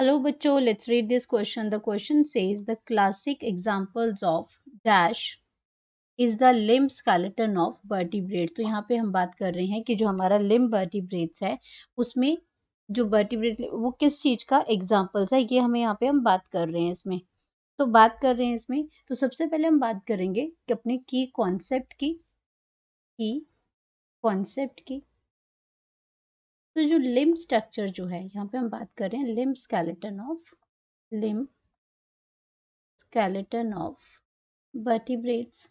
Hello बच्चों, let's read this question. The question says the classic examples of dash is the limb skeleton of vertebrates. तो यहाँ पे हम बात कर रहे हैं कि जो हमारा limb vertebrates है उसमें जो vertebrate वो किस चीज का एग्जाम्पल्स है, ये हमें यहाँ पे हम बात कर रहे हैं इसमें। तो बात कर रहे हैं इसमें, तो सबसे पहले हम बात करेंगे कि अपने की कॉन्सेप्ट की। तो जो लिम्ब स्ट्रक्चर जो है यहाँ पे हम बात कर रहे हैं लिम्ब स्केलेटन ऑफ वर्टिब्रेट्स।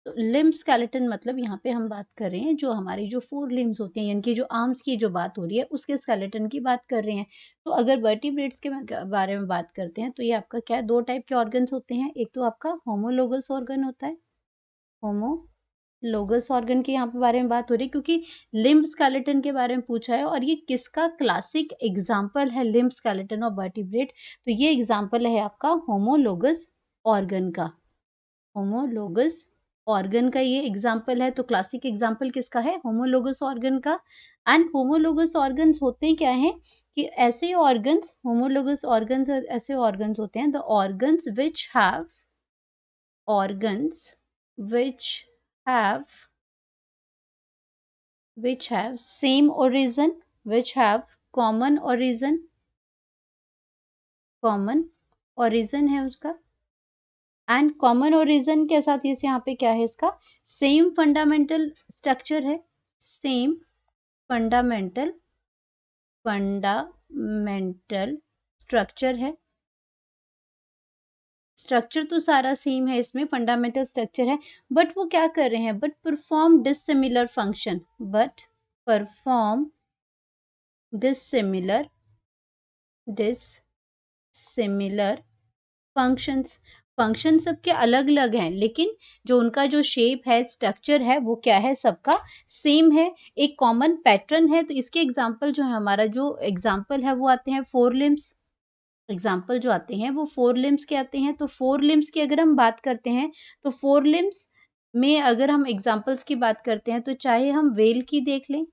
तो लिम्ब स्केलेटन मतलब यहाँ पे हम बात कर रहे हैं जो हमारी जो 4 लिम्स होते हैं, यानी कि जो आर्म्स की जो बात हो रही है उसके स्केलेटन की बात कर रहे हैं। तो अगर वर्टिब्रेट्स के बारे में बात करते हैं तो ये आपका क्या है, 2 टाइप के ऑर्गन्स होते हैं। एक तो आपका होमोलोगस ऑर्गन होता है, होमोलोगस ऑर्गन के यहाँ पे बारे में बात हो रही है क्योंकि लिम्ब स्केलेटन के बारे में पूछा है और ये किसका क्लासिक एग्जाम्पल है लिम्ब स्केलेटन ऑफ वर्टिब्रेट। तो ये एग्जाम्पल है आपका होमोलोगस ऑर्गन का, होमोलोगस ऑर्गन का ये एग्जाम्पल है। तो क्लासिक एग्जाम्पल किसका है, होमोलोगस ऑर्गन का। एंड होमोलोगस ऑर्गन्स होते क्या हैं कि ऐसे ऑर्गन्स, होमोलोगस ऑर्गन्स ऐसे ऑर्गन्स होते हैं the organs which have same origin, which have common origin है उसका। एंड कॉमन ओरिजिन के साथ इस यहाँ पे क्या है, इसका सेम फंडामेंटल स्ट्रक्चर है, सेम फंडामेंटल स्ट्रक्चर है। स्ट्रक्चर तो सारा सेम है, इसमें फंडामेंटल स्ट्रक्चर है, बट वो क्या कर रहे हैं, but perform dissimilar function, dissimilar function सबके अलग अलग हैं, लेकिन जो उनका जो शेप है, स्ट्रक्चर है, वो क्या है, सबका सेम है, एक कॉमन पैटर्न है। तो इसके एग्जाम्पल जो है, हमारा जो एग्जाम्पल है वो आते हैं 4 लिम्स। एग्जाम्पल जो आते हैं वो 4 लिम्स के आते हैं। तो 4 लिम्स की अगर हम बात करते हैं तो 4 लिम्स में अगर हम एग्जाम्पल्स की बात करते हैं तो चाहे हम व्हेल की देख लें,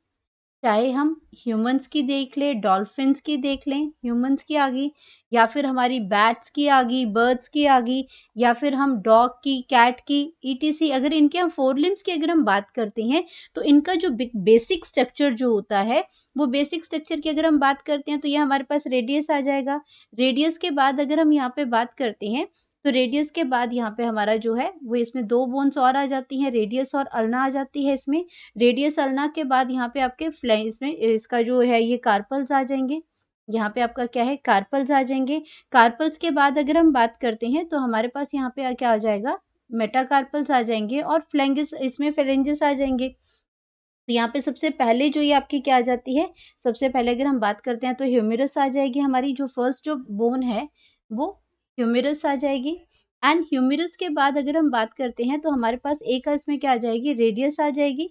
चाहे हम ह्यूमंस की देख लें, डॉल्फिन्स की देख लें, ह्यूमंस की आ गई, या फिर हमारी बैट्स की आ गई, बर्ड्स की आ गई, या फिर हम डॉग की, कैट की, ईटीसी। अगर इनके हम 4 लिम्स की अगर हम बात करते हैं तो इनका जो बेसिक स्ट्रक्चर जो होता है, वो बेसिक स्ट्रक्चर की अगर हम बात करते हैं तो ये हमारे पास रेडियस आ जाएगा। रेडियस के बाद अगर हम यहाँ पे बात करते हैं तो रेडियस के बाद यहाँ पे हमारा जो है वो इसमें 2 बोन्स और आ जाती हैं, रेडियस और अल्ना आ जाती है इसमें। रेडियस अल्ना के बाद यहाँ पे आपके इसमें इसका जो है ये कार्पल्स आ जाएंगे। यहाँ पे आपका क्या है, कार्पल्स आ जाएंगे। कार्पल्स के बाद अगर हम बात करते हैं तो हमारे पास यहाँ पे क्या आ जाएगा, मेटाकार्पल्स आ जाएंगे और फ्लैंगेस, इसमें फेलेंजेस आ जाएंगे। तो यहाँ पे सबसे पहले जो ये आपकी क्या आ जाती है, सबसे पहले अगर हम बात करते हैं तो ह्यूमेरस आ जाएगी, हमारी जो फर्स्ट जो बोन है वो ह्यूमेरस आ जाएगी। एंड ह्यूमेरस के बाद अगर हम बात करते हैं तो हमारे पास एक इसमें क्या आ जाएगी, रेडियस आ जाएगी।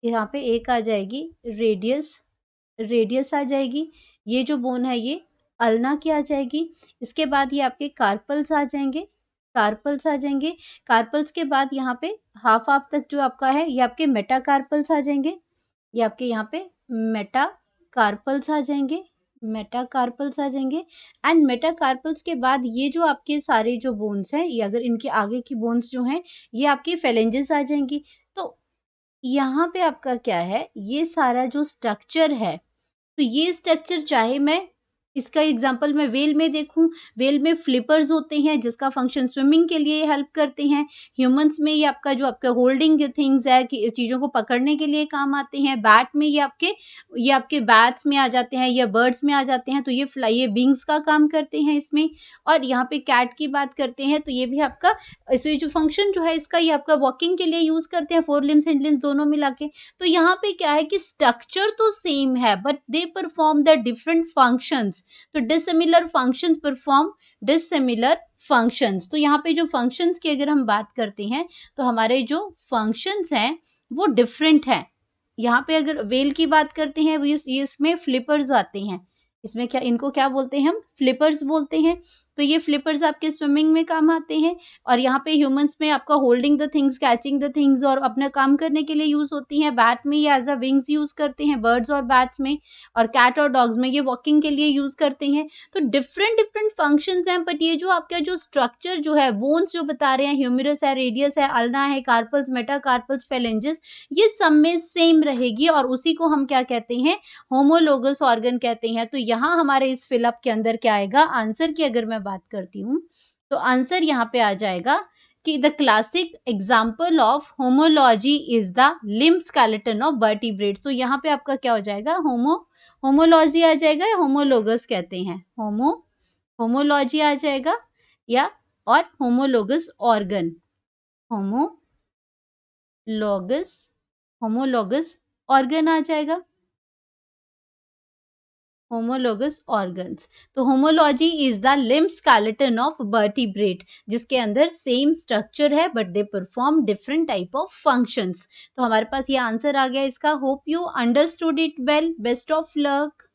यहाँ पे एक आ जाएगी रेडियस आ जाएगी। ये जो बोन है ये अल्ना की आ जाएगी। इसके बाद ये आपके कार्पल्स आ जाएंगे, कार्पल्स के बाद यहाँ पे हाफ तक जो आपका है ये आपके मेटाकार्पल्स आ जाएंगे। ये आपके यहाँ पे मेटाकार्पल्स आ जाएंगे, एंड मेटाकार्पल्स के बाद ये जो आपके सारे जो बोन्स हैं, ये अगर इनके आगे की बोन्स जो हैं ये आपकी फेलेंजेस आ जाएंगी। तो यहाँ पे आपका क्या है, ये सारा जो स्ट्रक्चर है, तो ये स्ट्रक्चर चाहे मैं इसका एग्जांपल मैं व्हेल में देखूं, व्हेल में फ्लिपर्स होते हैं जिसका फंक्शन स्विमिंग के लिए हेल्प करते हैं। ह्यूमंस में ये आपका जो आपका होल्डिंग थिंग्स है कि चीज़ों को पकड़ने के लिए काम आते हैं। बैट में ये आपके बैट्स में आ जाते हैं या बर्ड्स में आ जाते हैं, तो ये विंग्स का काम करते हैं इसमें। और यहाँ पे कैट की बात करते हैं तो ये भी आपका इसमें जो फंक्शन जो है इसका, ये आपका वॉकिंग के लिए यूज करते हैं, 4 लिम्स एंड लिम्स दोनों मिला के। तो यहाँ पे क्या है कि स्ट्रक्चर तो सेम है but they perform the different functions. तो dissimilar functions perform dissimilar functions. तो यहाँ पे जो फंक्शंस की अगर हम बात करते हैं तो हमारे जो फंक्शंस हैं वो डिफरेंट हैं। यहाँ पे अगर व्हेल की बात करते हैं, इसमें फ्लिपर्स आते हैं, इसमें क्या, इनको क्या बोलते हैं हम, फ्लिपर्स बोलते हैं। तो ये फ्लिपर्स आपके स्विमिंग में काम आते हैं और यहाँ पे ह्यूमन्स में आपका holding the things, catching the things और अपना काम करने के लिए यूज़ होती हैं। बैट में ये एज़ अ विंग्स यूज़ करते हैं, बर्ड्स और बैट्स में, और कैट और डॉग्स में ये वॉकिंग के लिए यूज़ करते हैं। तो डिफरेंट डिफरेंट फंक्शंस हैं, बट ये जो आपका जो स्ट्रक्चर जो है, बोन्स जो बता रहे हैं, ह्यूमरस है, रेडियस है, अल्ना है, कार्पल्स, मेटाकार्पल्स, फेलेंजेस, ये सब में सेम रहेगी और उसी को हम क्या कहते हैं, होमोलोगस ऑर्गन कहते हैं। तो यहाँ हमारे इस फिलअप के अंदर क्या आएगा, आंसर की अगर मैं बात करती हूँ, तो आंसर यहाँ पे आ जाएगा कि the classic example of homology is the limb skeleton of vertebrates. तो यहाँ पे आपका क्या हो जाएगा, होमोलॉजी आ जाएगा या होमोलोगस कहते हैं, होमोलॉजी आ जाएगा या और homologous organ, homologous homologous organ आ जाएगा, होमोलोगस ऑर्गन्स। तो homology is the limb skeleton of vertebrate, जिसके अंदर सेम स्ट्रक्चर है but they perform different type of functions. तो हमारे पास ये आंसर आ गया इसका। Hope you understood it well. Best of luck.